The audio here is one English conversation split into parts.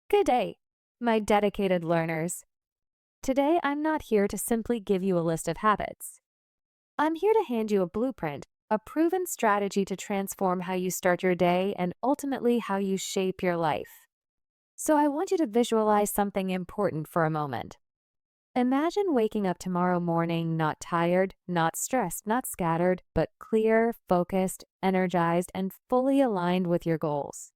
Good day, my dedicated learners. Today, I'm not here to simply give you a list of habits. I'm here to hand you a blueprint, a proven strategy to transform how you start your day and ultimately how you shape your life. So I want you to visualize something important for a moment. Imagine waking up tomorrow morning not tired, not stressed, not scattered, but clear, focused, energized, and fully aligned with your goals.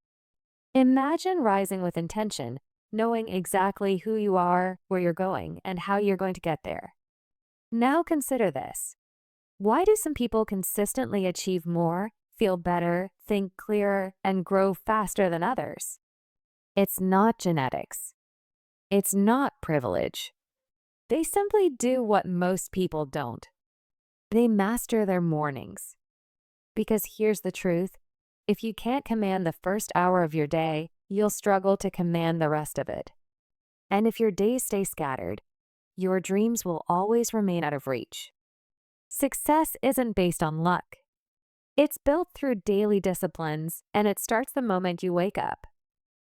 Imagine rising with intention, knowing exactly who you are, where you're going, and how you're going to get there. Now consider this. Why do some people consistently achieve more, feel better, think clearer, and grow faster than others? It's not genetics. It's not privilege. They simply do what most people don't. They master their mornings. Because here's the truth. If you can't command the first hour of your day, you'll struggle to command the rest of it. And if your days stay scattered, your dreams will always remain out of reach. Success isn't based on luck. It's built through daily disciplines, and it starts the moment you wake up.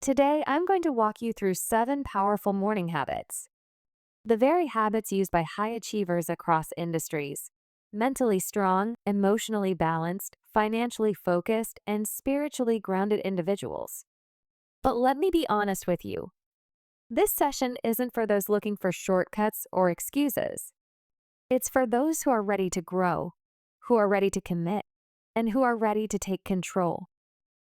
Today, I'm going to walk you through 7 powerful morning habits. The very habits used by high achievers across industries. Mentally strong, emotionally balanced, financially focused, and spiritually grounded individuals. But let me be honest with you. This session isn't for those looking for shortcuts or excuses. It's for those who are ready to grow, who are ready to commit, and who are ready to take control.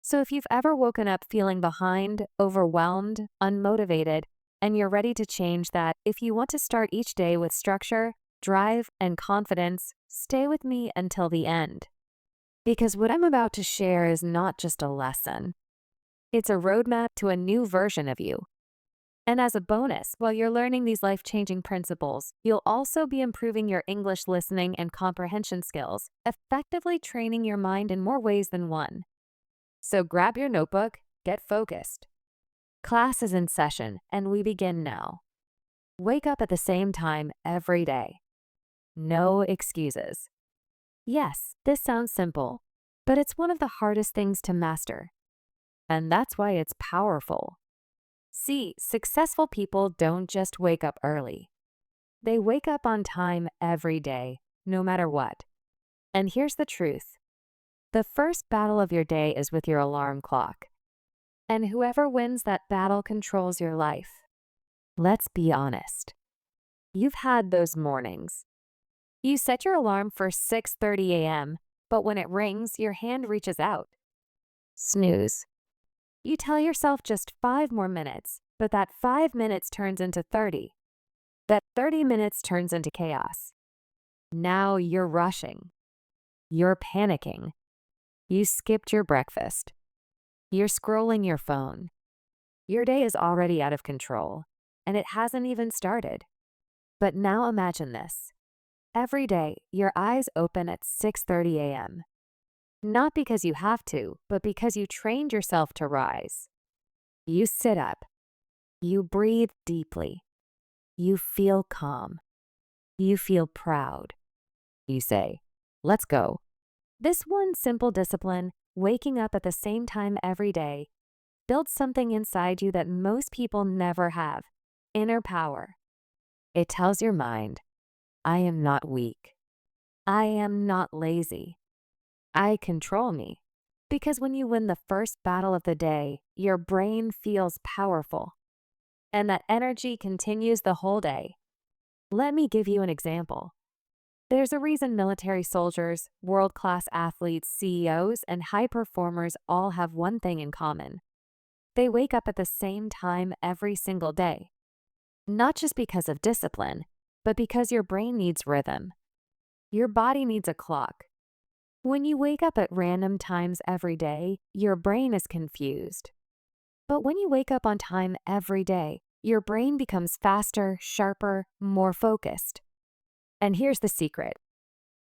So if you've ever woken up feeling behind, overwhelmed, unmotivated, and you're ready to change that, if you want to start each day with structure, drive, and confidence, stay with me until the end. Because what I'm about to share is not just a lesson. It's a roadmap to a new version of you. And as a bonus, while you're learning these life-changing principles, you'll also be improving your English listening and comprehension skills, effectively training your mind in more ways than one. So grab your notebook, get focused. Class is in session, and we begin now. Wake up at the same time every day. No excuses. Yes, this sounds simple, but it's one of the hardest things to master. And that's why it's powerful. See, successful people don't just wake up early. They wake up on time every day, no matter what. And here's the truth. The first battle of your day is with your alarm clock. And whoever wins that battle controls your life. Let's be honest. You've had those mornings. You set your alarm for 6:30 a.m., but when it rings, your hand reaches out. Snooze. You tell yourself just 5 more minutes, but that 5 minutes turns into 30. That 30 minutes turns into chaos. Now you're rushing. You're panicking. You skipped your breakfast. You're scrolling your phone. Your day is already out of control, and it hasn't even started. But now imagine this. Every day, your eyes open at 6:30 a.m. Not because you have to, but because you trained yourself to rise. You sit up. You breathe deeply. You feel calm. You feel proud. You say, "Let's go." This one simple discipline, waking up at the same time every day, builds something inside you that most people never have: inner power. It tells your mind, I am not weak. I am not lazy. I control me. Because when you win the first battle of the day, your brain feels powerful. And that energy continues the whole day. Let me give you an example. There's a reason military soldiers, world-class athletes, CEOs, and high performers all have one thing in common. They wake up at the same time every single day. Not just because of discipline, but because your brain needs rhythm. Your body needs a clock. When you wake up at random times every day, your brain is confused. But when you wake up on time every day, your brain becomes faster, sharper, more focused. And here's the secret.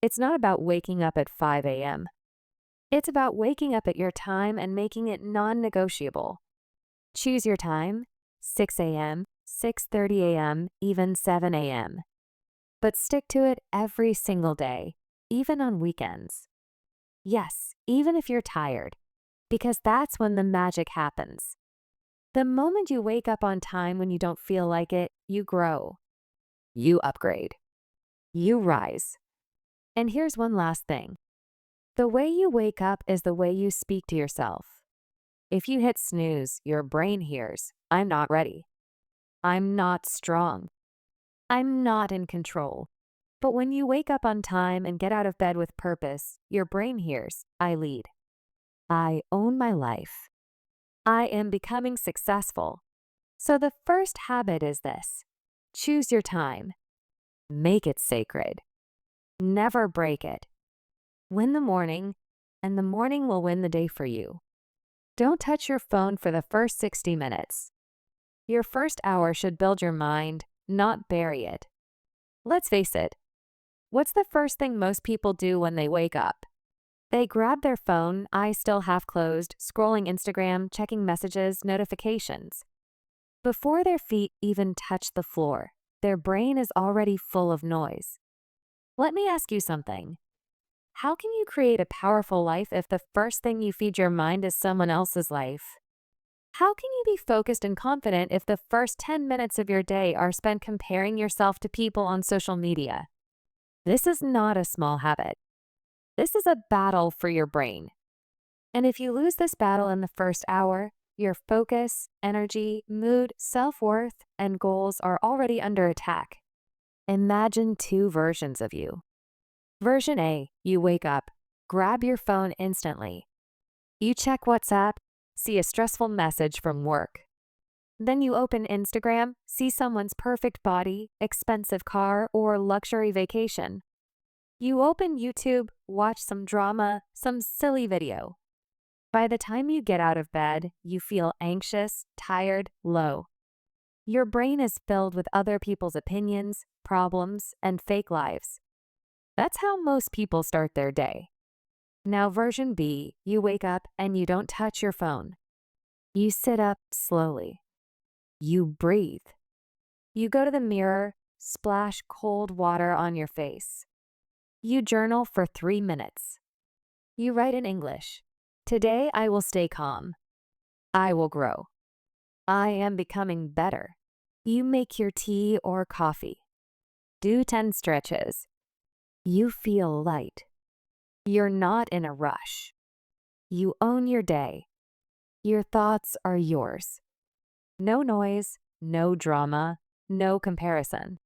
It's not about waking up at 5 a.m. It's about waking up at your time and making it non-negotiable. Choose your time, 6 a.m., 6:30 a.m., even 7 a.m. But stick to it every single day, even on weekends. Yes, even if you're tired, because that's when the magic happens. The moment you wake up on time when you don't feel like it, you grow, you upgrade, you rise. And here's one last thing. The way you wake up is the way you speak to yourself. If you hit snooze, your brain hears, I'm not ready. I'm not strong. I'm not in control. But when you wake up on time and get out of bed with purpose, your brain hears, I lead. I own my life. I am becoming successful. So the first habit is this. Choose your time. Make it sacred. Never break it. Win the morning, and the morning will win the day for you. Don't touch your phone for the first 60 minutes. Your first hour should build your mind, not bury it. Let's face it. What's the first thing most people do when they wake up? They grab their phone, eyes still half closed, scrolling Instagram, checking messages, notifications. Before their feet even touch the floor, their brain is already full of noise. Let me ask you something. How can you create a powerful life if the first thing you feed your mind is someone else's life? How can you be focused and confident if the first 10 minutes of your day are spent comparing yourself to people on social media? This is not a small habit. This is a battle for your brain. And if you lose this battle in the first hour, your focus, energy, mood, self-worth, and goals are already under attack. Imagine two versions of you. Version A, you wake up, grab your phone instantly. You check WhatsApp, see a stressful message from work. Then you open Instagram, see someone's perfect body, expensive car, or luxury vacation. You open YouTube, watch some drama, some silly video. By the time you get out of bed, you feel anxious, tired, low. Your brain is filled with other people's opinions, problems, and fake lives. That's how most people start their day. Now, version B, you wake up and you don't touch your phone. You sit up slowly. You breathe. You go to the mirror, splash cold water on your face. You journal for 3 minutes. You write in English. Today I will stay calm. I will grow. I am becoming better. You make your tea or coffee. Do 10 stretches. You feel light. You're not in a rush. You own your day. Your thoughts are yours. No noise, no drama, no comparison.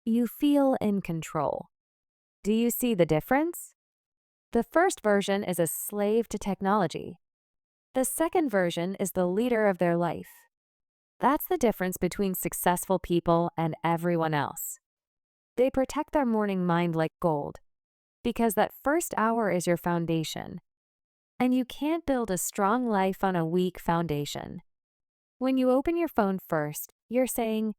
You feel in control. Do you see the difference? The first version is a slave to technology. The second version is the leader of their life. That's the difference between successful people and everyone else. They protect their morning mind like gold, because that first hour is your foundation. And you can't build a strong life on a weak foundation. When you open your phone first, you're saying,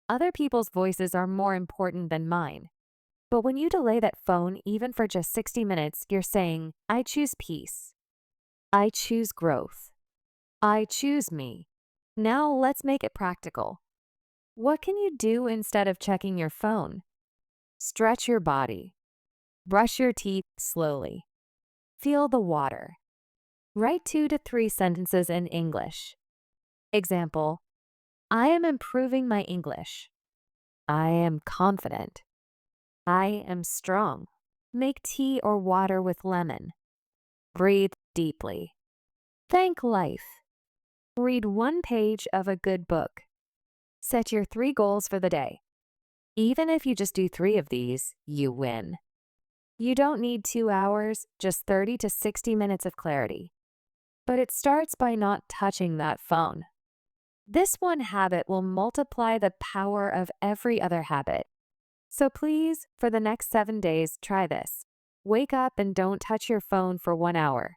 other people's voices are more important than mine. But when you delay that phone even for just 60 minutes, you're saying, I choose peace. I choose growth. I choose me. Now let's make it practical. What can you do instead of checking your phone? Stretch your body. Brush your teeth slowly. Feel the water. Write 2 to 3 sentences in English. Example, I am improving my English. I am confident. I am strong. Make tea or water with lemon. Breathe deeply. Thank life. Read 1 page of a good book. Set your 3 goals for the day. Even if you just do 3 of these, you win. You don't need 2 hours, just 30 to 60 minutes of clarity. But it starts by not touching that phone. This one habit will multiply the power of every other habit. So please, for the next 7 days, try this. Wake up and don't touch your phone for 1 hour.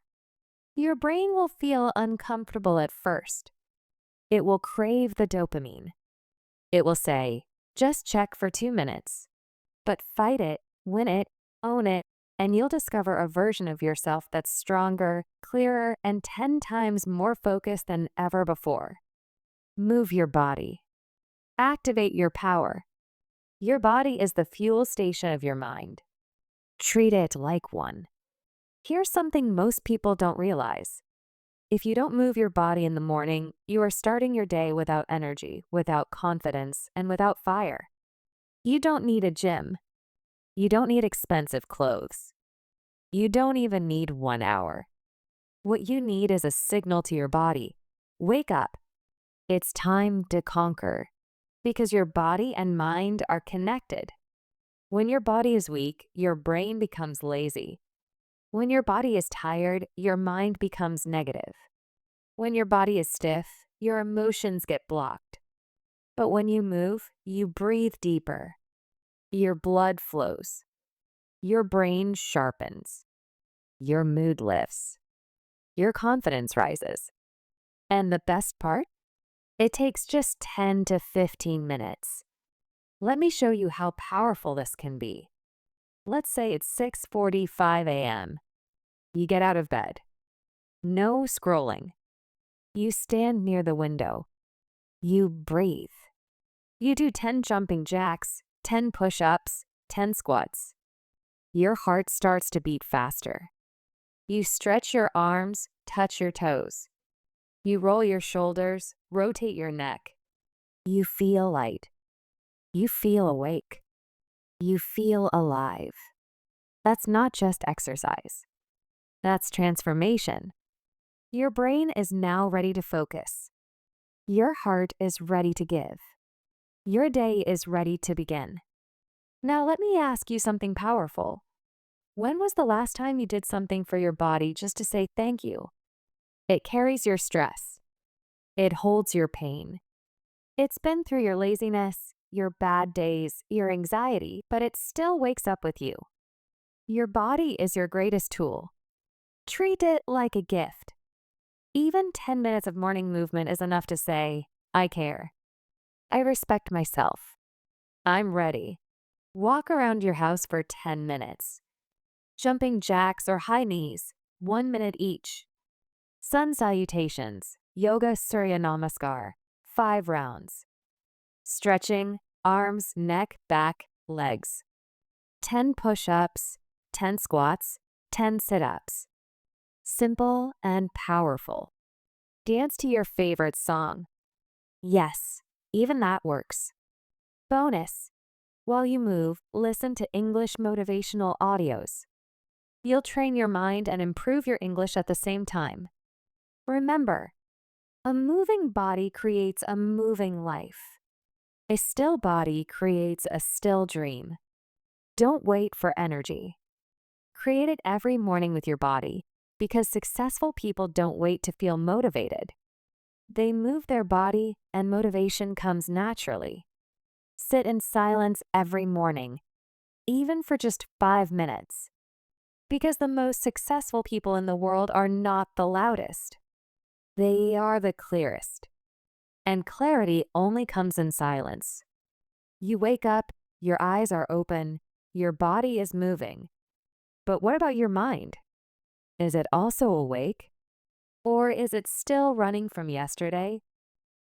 Your brain will feel uncomfortable at first. It will crave the dopamine. It will say, just check for 2 minutes. But fight it, win it, own it, and you'll discover a version of yourself that's stronger, clearer, and 10 times more focused than ever before. Move your body. Activate your power. Your body is the fuel station of your mind. Treat it like one. Here's something most people don't realize. If you don't move your body in the morning, you are starting your day without energy, without confidence, and without fire. You don't need a gym. You don't need expensive clothes. You don't even need 1 hour. What you need is a signal to your body. Wake up. It's time to conquer. Because your body and mind are connected. When your body is weak, your brain becomes lazy. When your body is tired, your mind becomes negative. When your body is stiff, your emotions get blocked. But when you move, you breathe deeper. Your blood flows. Your brain sharpens. Your mood lifts. Your confidence rises. And the best part? It takes just 10 to 15 minutes. Let me show you how powerful this can be. Let's say it's 6:45 a.m. You get out of bed. No scrolling. You stand near the window. You breathe. You do 10 jumping jacks, 10 push-ups, 10 squats. Your heart starts to beat faster. You stretch your arms, touch your toes. You roll your shoulders, rotate your neck. You feel light. You feel awake. You feel alive. That's not just exercise. That's transformation. Your brain is now ready to focus. Your heart is ready to give. Your day is ready to begin. Now let me ask you something powerful. When was the last time you did something for your body just to say thank you? It carries your stress. It holds your pain. It's been through your laziness, your bad days, your anxiety, but it still wakes up with you. Your body is your greatest tool. Treat it like a gift. Even 10 minutes of morning movement is enough to say, I care. I respect myself. I'm ready. Walk around your house for 10 minutes. Jumping jacks or high knees, 1 minute each. Sun salutations, yoga Surya Namaskar, 5 rounds. Stretching, arms, neck, back, legs. 10 push-ups, 10 squats, 10 sit-ups. Simple and powerful. Dance to your favorite song. Yes, even that works. Bonus. While you move, listen to English motivational audios. You'll train your mind and improve your English at the same time. Remember, a moving body creates a moving life. A still body creates a still dream. Don't wait for energy. Create it every morning with your body, because successful people don't wait to feel motivated. They move their body and motivation comes naturally. Sit in silence every morning, even for just 5 minutes. Because the most successful people in the world are not the loudest. They are the clearest. And clarity only comes in silence. You wake up, your eyes are open, your body is moving. But what about your mind? Is it also awake? Or is it still running from yesterday?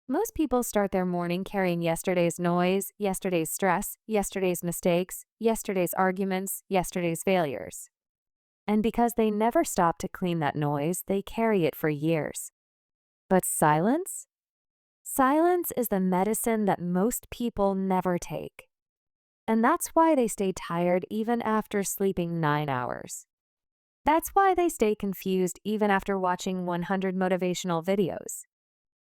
Most people start their morning carrying yesterday's noise, yesterday's stress, yesterday's mistakes, yesterday's arguments, yesterday's failures. And because they never stop to clean that noise, they carry it for years. But silence? Silence is the medicine that most people never take. And that's why they stay tired even after sleeping 9 hours. That's why they stay confused even after watching 100 motivational videos.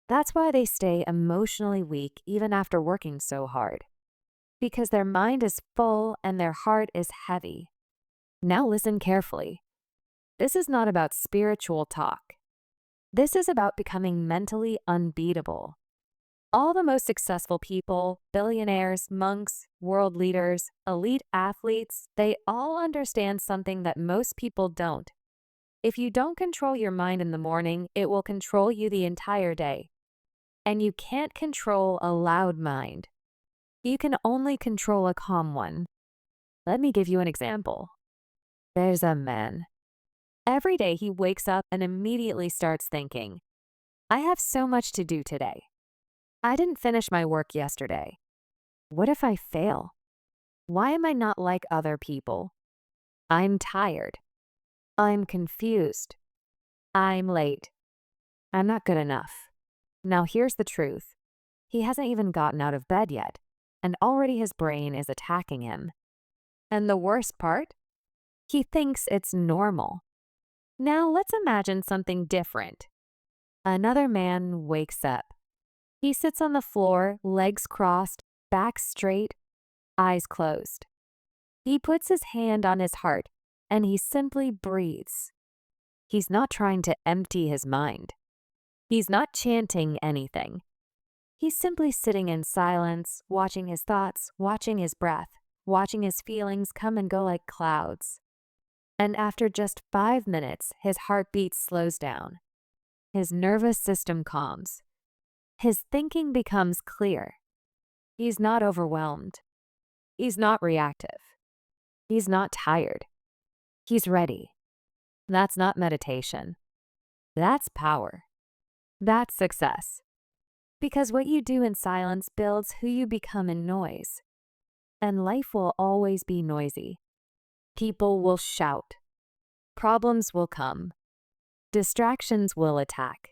That's why they stay emotionally weak even after working so hard. Because their mind is full and their heart is heavy. Now listen carefully. This is not about spiritual talk. This is about becoming mentally unbeatable. All the most successful people, billionaires, monks, world leaders, elite athletes, they all understand something that most people don't. If you don't control your mind in the morning, it will control you the entire day. And you can't control a loud mind. You can only control a calm one. Let me give you an example. There's a man. Every day he wakes up and immediately starts thinking, I have so much to do today. I didn't finish my work yesterday. What if I fail? Why am I not like other people? I'm tired. I'm confused. I'm late. I'm not good enough. Now here's the truth. He hasn't even gotten out of bed yet, and already his brain is attacking him. And the worst part? He thinks it's normal. Now let's imagine something different. Another man wakes up. He sits on the floor, legs crossed, back straight, eyes closed. He puts his hand on his heart, and he simply breathes. He's not trying to empty his mind. He's not chanting anything. He's simply sitting in silence, watching his thoughts, watching his breath, watching his feelings come and go like clouds. And after just 5 minutes, his heartbeat slows down. His nervous system calms. His thinking becomes clear. He's not overwhelmed. He's not reactive. He's not tired. He's ready. That's not meditation. That's power. That's success. Because what you do in silence builds who you become in noise. And life will always be noisy. People will shout. Problems will come. Distractions will attack.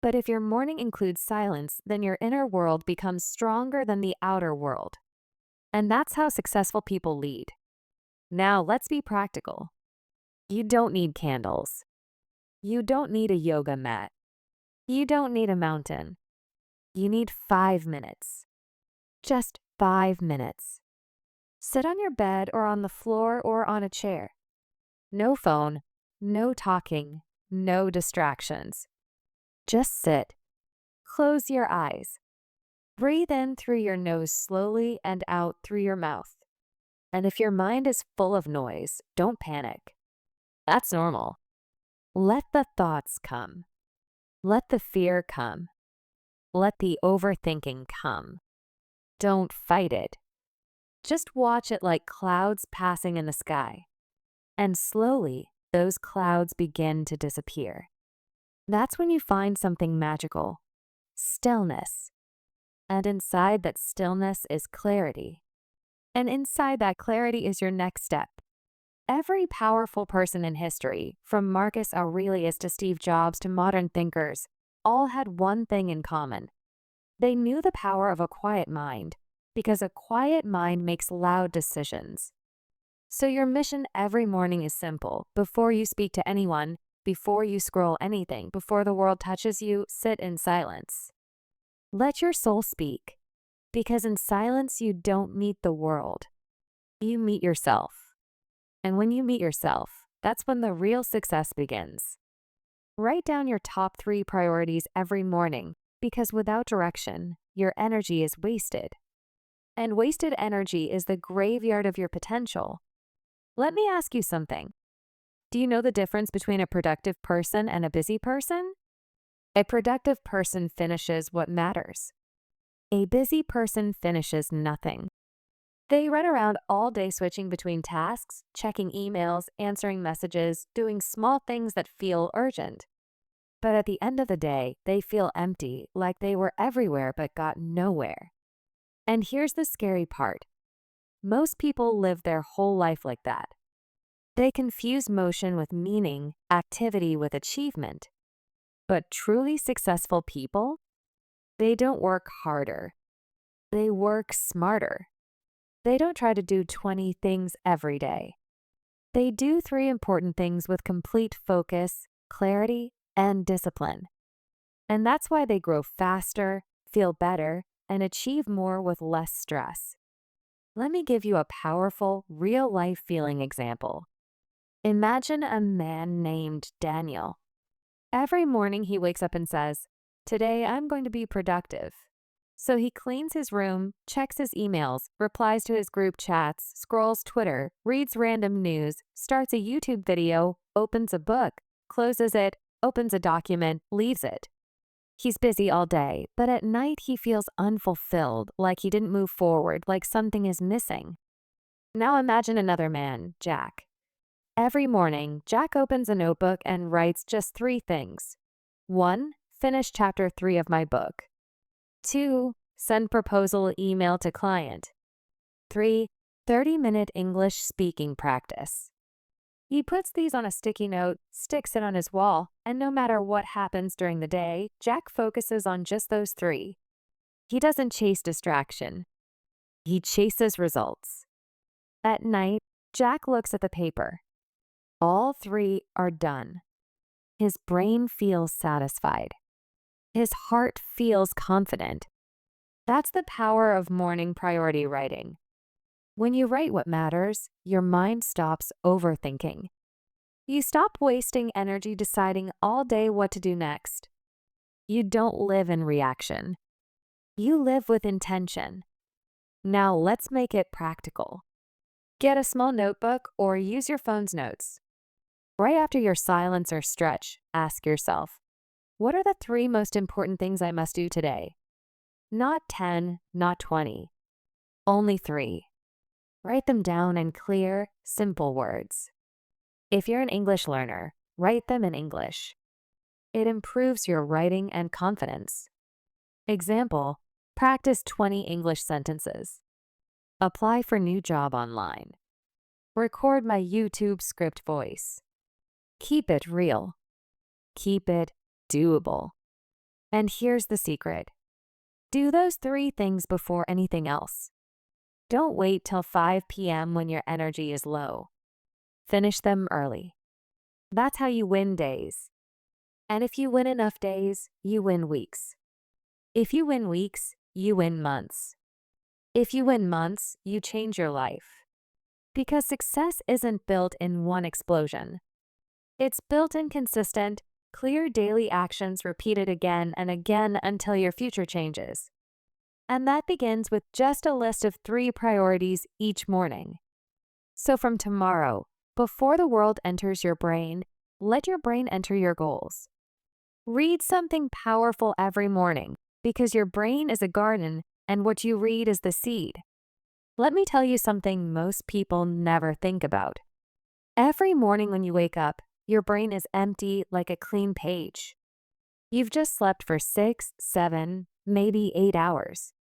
But if your morning includes silence, then your inner world becomes stronger than the outer world. And that's how successful people lead. Now let's be practical. You don't need candles. You don't need a yoga mat. You don't need a mountain. You need 5 minutes. Just 5 minutes. Sit on your bed or on the floor or on a chair. No phone, no talking, no distractions. Just sit. Close your eyes. Breathe in through your nose slowly and out through your mouth. And if your mind is full of noise, don't panic. That's normal. Let the thoughts come. Let the fear come. Let the overthinking come. Don't fight it. Just watch it like clouds passing in the sky. And slowly, those clouds begin to disappear. That's when you find something magical. Stillness. And inside that stillness is clarity. And inside that clarity is your next step. Every powerful person in history, from Marcus Aurelius to Steve Jobs to modern thinkers, all had one thing in common. They knew the power of a quiet mind, because a quiet mind makes loud decisions. So your mission every morning is simple. Before you speak to anyone, before you scroll anything, before the world touches you, sit in silence. Let your soul speak, because in silence you don't meet the world. You meet yourself. And when you meet yourself, that's when the real success begins. Write down your top 3 priorities every morning, because without direction, your energy is wasted. And wasted energy is the graveyard of your potential. Let me ask you something. Do you know the difference between a productive person and a busy person? A productive person finishes what matters. A busy person finishes nothing. They run around all day switching between tasks, checking emails, answering messages, doing small things that feel urgent. But at the end of the day, they feel empty, like they were everywhere but got nowhere. And here's the scary part. Most people live their whole life like that. They confuse motion with meaning, activity with achievement. But truly successful people, they don't work harder. They work smarter. They don't try to do 20 things every day. They do 3 important things with complete focus, clarity, and discipline. And that's why they grow faster, feel better, and achieve more with less stress. Let me give you a powerful, real-life feeling example. Imagine a man named Daniel. Every morning he wakes up and says, "Today I'm going to be productive." So he cleans his room, checks his emails, replies to his group chats, scrolls Twitter, reads random news, starts a YouTube video, opens a book, closes it, opens a document, leaves it. He's busy all day, but at night he feels unfulfilled, like he didn't move forward, like something is missing. Now imagine another man, Jack. Every morning, Jack opens a notebook and writes just 3 things. 1. Finish chapter 3 of my book. 2. Send proposal email to client. 3. 30-minute English speaking practice. He puts these on a sticky note, sticks it on his wall, and no matter what happens during the day, Jack focuses on just those three. He doesn't chase distraction. He chases results. At night, Jack looks at the paper. All three are done. His brain feels satisfied. His heart feels confident. That's the power of morning priority writing. When you write what matters, your mind stops overthinking. You stop wasting energy deciding all day what to do next. You don't live in reaction. You live with intention. Now let's make it practical. Get a small notebook or use your phone's notes. Right after your silence or stretch, ask yourself, what are the 3 most important things I must do today? Not 10, not 20. Only 3. Write them down in clear, simple words. If you're an English learner, write them in English. It improves your writing and confidence. Example, practice 20 English sentences. Apply for new job online. Record my YouTube script voice. Keep it real. Keep it doable. And here's the secret. Do those 3 things before anything else. Don't wait till 5 p.m. when your energy is low. Finish them early. That's how you win days. And if you win enough days, you win weeks. If you win weeks, you win months. If you win months, you change your life. Because success isn't built in one explosion. It's built in consistent, clear daily actions repeated again and again until your future changes. And that begins with just a list of 3 priorities each morning. So from tomorrow, before the world enters your brain, let your brain enter your goals. Read something powerful every morning because your brain is a garden and what you read is the seed. Let me tell you something most people never think about. Every morning when you wake up, your brain is empty like a clean page. You've just slept for 6, 7, maybe 8 hours.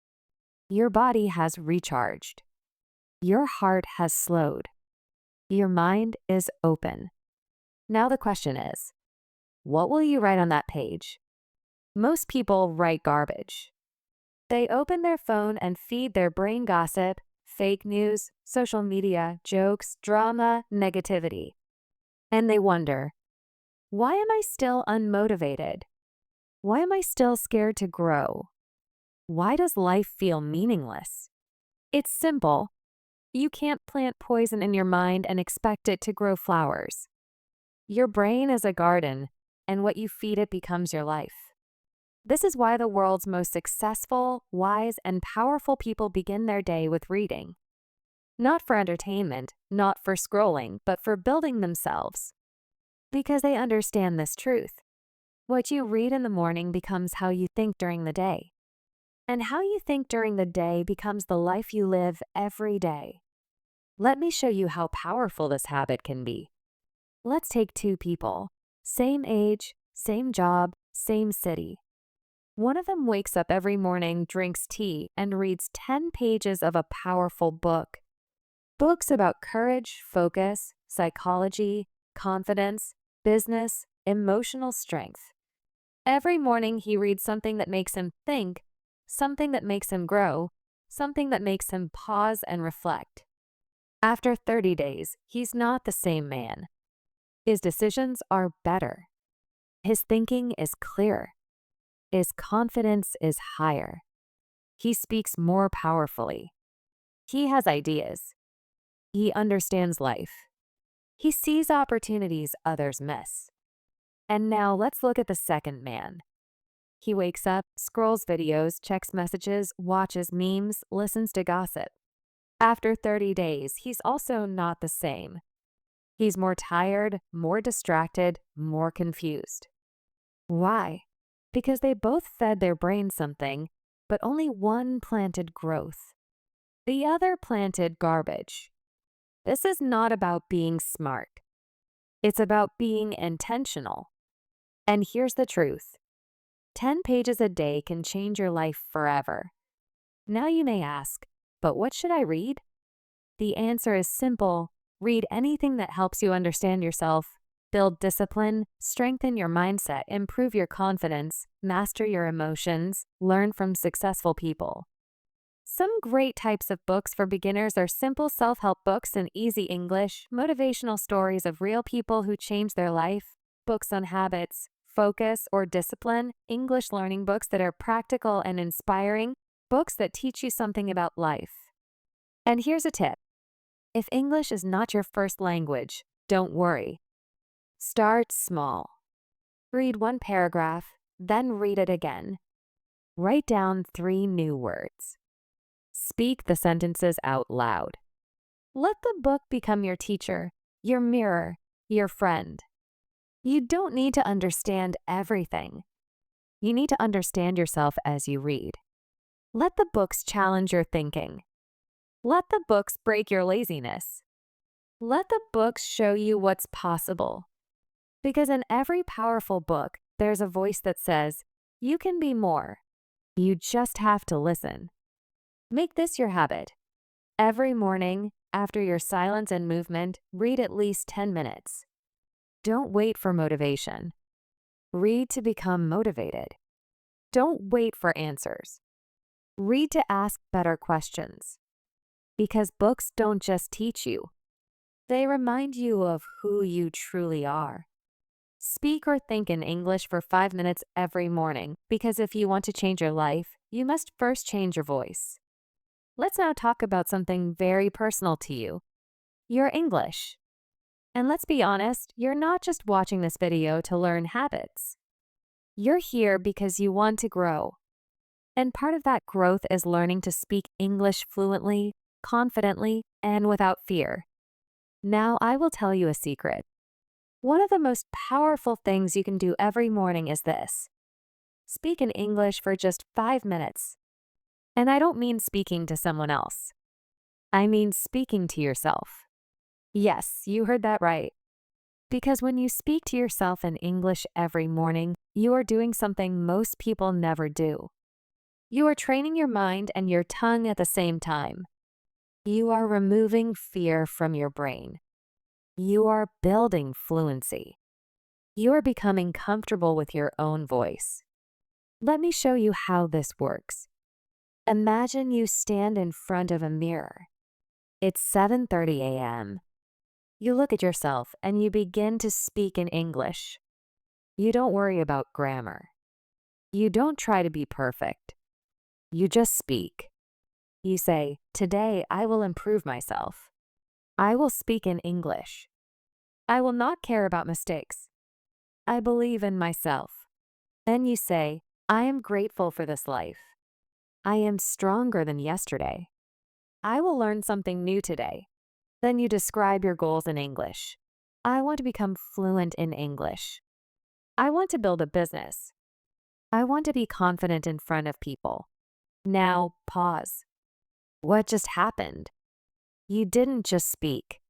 Your body has recharged. Your heart has slowed. Your mind is open. Now the question is, what will you write on that page? Most people write garbage. They open their phone and feed their brain gossip, fake news, social media, jokes, drama, negativity. And they wonder, why am I still unmotivated? Why am I still scared to grow? Why does life feel meaningless? It's simple. You can't plant poison in your mind and expect it to grow flowers. Your brain is a garden, and what you feed it becomes your life. This is why the world's most successful, wise, and powerful people begin their day with reading. Not for entertainment, not for scrolling, but for building themselves. Because they understand this truth. What you read in the morning becomes how you think during the day. And how you think during the day becomes the life you live every day. Let me show you how powerful this habit can be. Let's take 2 people. Same age, same job, same city. One of them wakes up every morning, drinks tea, and reads 10 pages of a powerful book. Books about courage, focus, psychology, confidence, business, emotional strength. Every morning he reads something that makes him think, something that makes him grow, something that makes him pause and reflect. After 30 days, he's not the same man. His decisions are better. His thinking is clearer. His confidence is higher. He speaks more powerfully. He has ideas. He understands life. He sees opportunities others miss. And now let's look at the second man. He wakes up, scrolls videos, checks messages, watches memes, listens to gossip. After 30 days, he's also not the same. He's more tired, more distracted, more confused. Why? Because they both fed their brain something, but only one planted growth. The other planted garbage. This is not about being smart. It's about being intentional. And here's the truth. 10 pages a day can change your life forever. Now you may ask, but what should I read? The answer is simple Read anything that helps you understand yourself, build discipline, strengthen your mindset, improve your confidence, master your emotions, learn from successful people. Some great types of books for beginners are simple self-help books in easy English, motivational stories of real people who changed their life, books on habits, focus, or discipline, English learning books that are practical and inspiring, books that teach you something about life. And here's a tip. If English is not your first language, don't worry. Start small. Read one paragraph, then read it again. Write down 3 new words. Speak the sentences out loud. Let the book become your teacher, your mirror, your friend. You don't need to understand everything. You need to understand yourself as you read. Let the books challenge your thinking. Let the books break your laziness. Let the books show you what's possible. Because in every powerful book, there's a voice that says, you can be more. You just have to listen. Make this your habit. Every morning, after your silence and movement, read at least 10 minutes. Don't wait for motivation. Read to become motivated. Don't wait for answers. Read to ask better questions. Because books don't just teach you. They remind you of who you truly are. Speak or think in English for 5 minutes every morning, because if you want to change your life, you must first change your voice. Let's now talk about something very personal to you, your English. And let's be honest, you're not just watching this video to learn habits. You're here because you want to grow. And part of that growth is learning to speak English fluently, confidently, and without fear. Now I will tell you a secret. One of the most powerful things you can do every morning is this. Speak in English for just 5 minutes. And I don't mean speaking to someone else. I mean speaking to yourself. Yes, you heard that right. Because when you speak to yourself in English every morning, you are doing something most people never do. You are training your mind and your tongue at the same time. You are removing fear from your brain. You are building fluency. You are becoming comfortable with your own voice. Let me show you how this works. Imagine you stand in front of a mirror. It's 7:30 a.m. You look at yourself and you begin to speak in English. You don't worry about grammar. You don't try to be perfect. You just speak. You say, today I will improve myself. I will speak in English. I will not care about mistakes. I believe in myself. Then you say, I am grateful for this life. I am stronger than yesterday. I will learn something new today. Then you describe your goals in English. I want to become fluent in English. I want to build a business. I want to be confident in front of people. Now, pause. What just happened? You didn't just speak.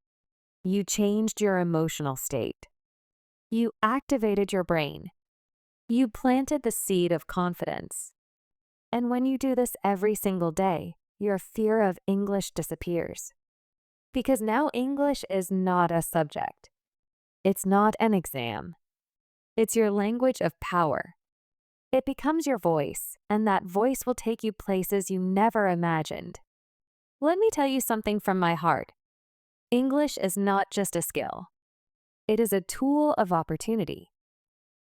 You changed your emotional state. You activated your brain. You planted the seed of confidence. And when you do this every single day, your fear of English disappears. Because now English is not a subject. It's not an exam. It's your language of power. It becomes your voice, and that voice will take you places you never imagined. Let me tell you something from my heart. English is not just a skill. It is a tool of opportunity.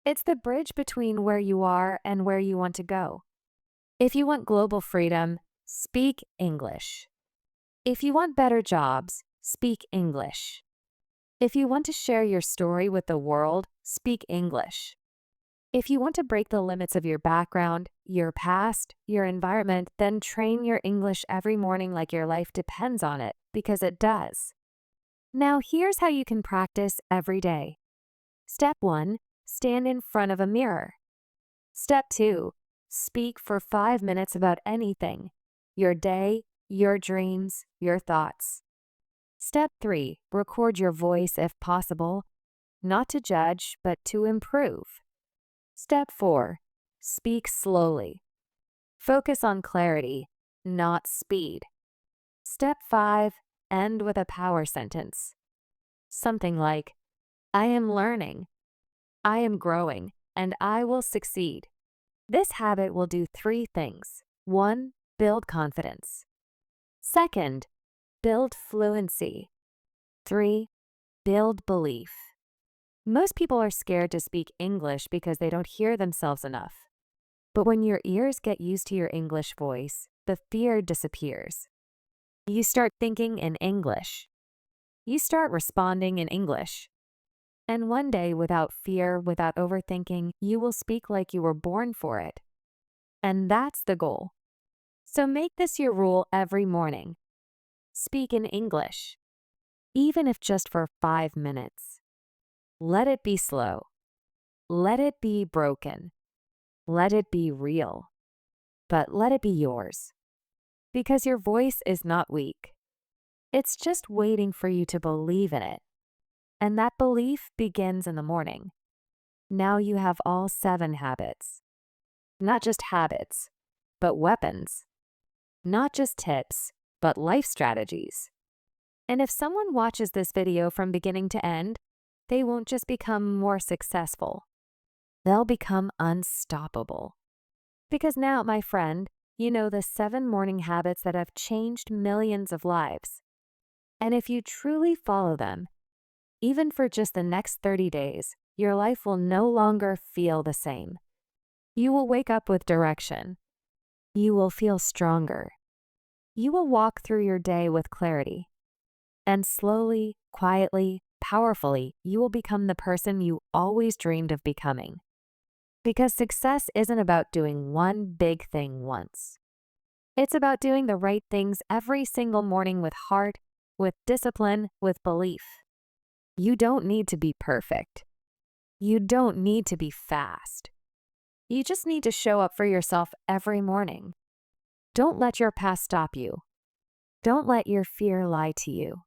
It's the bridge between where you are and where you want to go. If you want global freedom, speak English. If you want better jobs, speak English. If you want to share your story with the world, speak English. If you want to break the limits of your background, your past, your environment, then train your English every morning like your life depends on it, because it does. Now here's how you can practice every day. Step 1. Stand in front of a mirror. Step 2. Speak for 5 minutes about anything. Your day, your dreams, your thoughts. Step 3. Record your voice if possible. Not to judge, but to improve. Step 4. Speak slowly. Focus on clarity, not speed. Step 5. End with a power sentence. Something like, I am learning, I am growing, and I will succeed. This habit will do three things. 1. Build confidence. 2. Build fluency. 3. Build belief. Most people are scared to speak English because they don't hear themselves enough. But when your ears get used to your English voice, the fear disappears. You start thinking in English. You start responding in English. And one day, without fear, without overthinking, you will speak like you were born for it. And that's the goal. So make this your rule every morning. Speak in English, even if just for 5 minutes. Let it be slow. Let it be broken. Let it be real. But let it be yours. Because your voice is not weak. It's just waiting for you to believe in it. And that belief begins in the morning. Now you have all 7 habits. Not just habits, but weapons. Not just tips, but life strategies. And if someone watches this video from beginning to end, they won't just become more successful. They'll become unstoppable. Because now, my friend, you know the 7 morning habits that have changed millions of lives. And if you truly follow them, even for just the next 30 days, your life will no longer feel the same. You will wake up with direction. You will feel stronger. You will walk through your day with clarity. And slowly, quietly, powerfully, you will become the person you always dreamed of becoming. Because success isn't about doing one big thing once. It's about doing the right things every single morning with heart, with discipline, with belief. You don't need to be perfect. You don't need to be fast. You just need to show up for yourself every morning. Don't let your past stop you. Don't let your fear lie to you.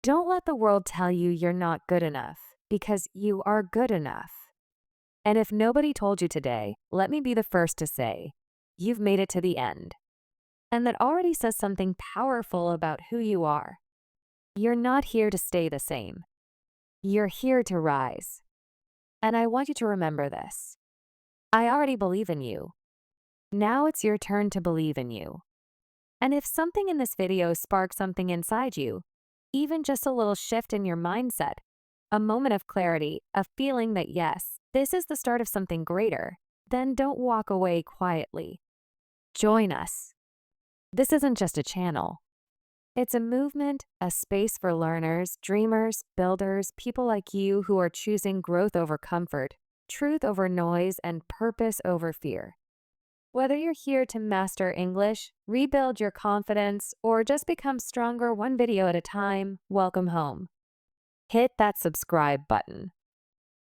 Don't let the world tell you you're not good enough, because you are good enough. And if nobody told you today, let me be the first to say, you've made it to the end. And that already says something powerful about who you are. You're not here to stay the same. You're here to rise. And I want you to remember this. I already believe in you. Now it's your turn to believe in you. And if something in this video sparks something inside you, even just a little shift in your mindset, a moment of clarity, a feeling that yes, this is the start of something greater, then don't walk away quietly. Join us. This isn't just a channel. It's a movement, a space for learners, dreamers, builders, people like you who are choosing growth over comfort, truth over noise, and purpose over fear. Whether you're here to master English, rebuild your confidence, or just become stronger one video at a time, welcome home. Hit that subscribe button.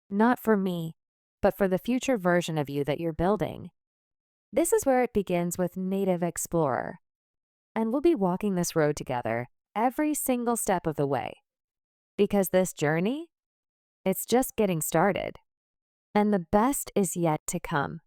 Not for me, but for the future version of you that you're building. This is where it begins with Native Explorer. And we'll be walking this road together every single step of the way. Because this journey, it's just getting started. And the best is yet to come.